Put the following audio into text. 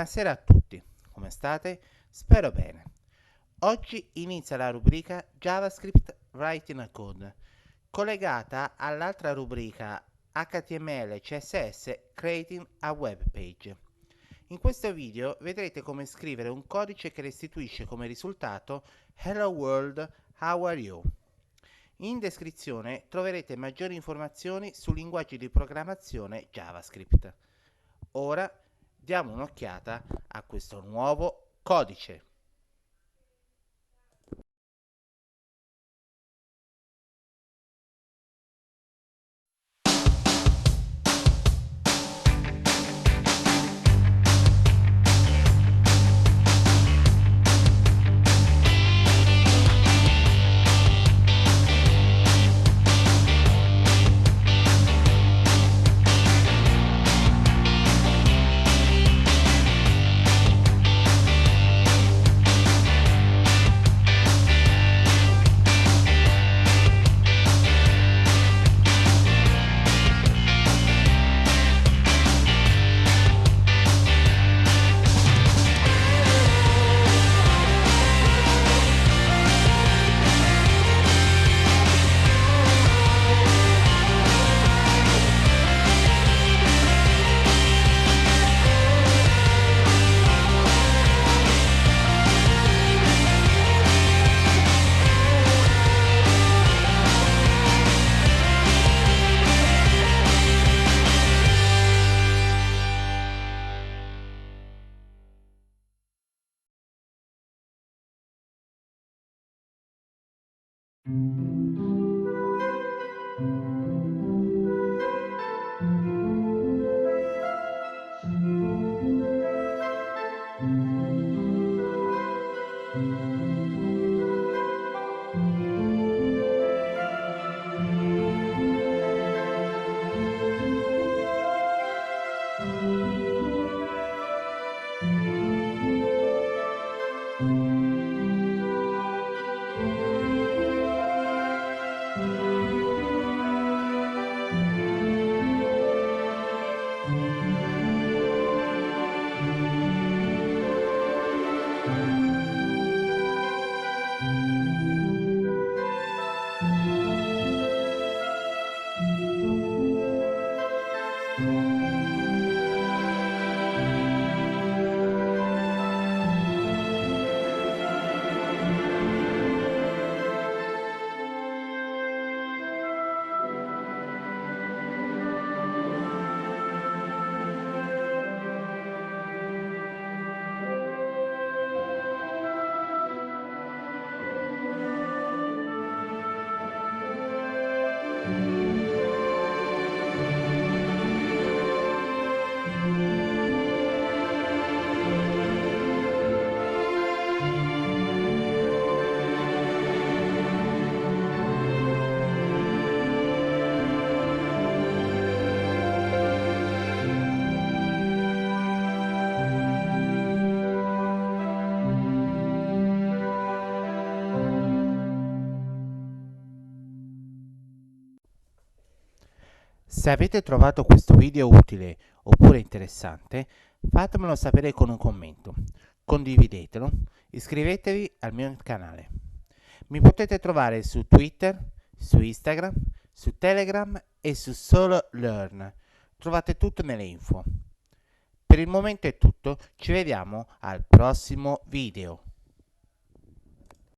Buonasera a tutti, come state? Spero bene. Oggi inizia la rubrica JavaScript Writing a Code, collegata all'altra rubrica HTML CSS Creating a Web Page. In questo video vedrete come scrivere un codice che restituisce come risultato Hello World, how are you? In descrizione troverete maggiori informazioni sul linguaggio di programmazione JavaScript. Ora diamo un'occhiata a questo nuovo codice. Se avete trovato questo video utile oppure interessante, fatemelo sapere con un commento, condividetelo, iscrivetevi al mio canale. Mi potete trovare su Twitter, su Instagram, su Telegram e su Solo Learn. Trovate tutto nelle info. Per il momento è tutto, ci vediamo al prossimo video.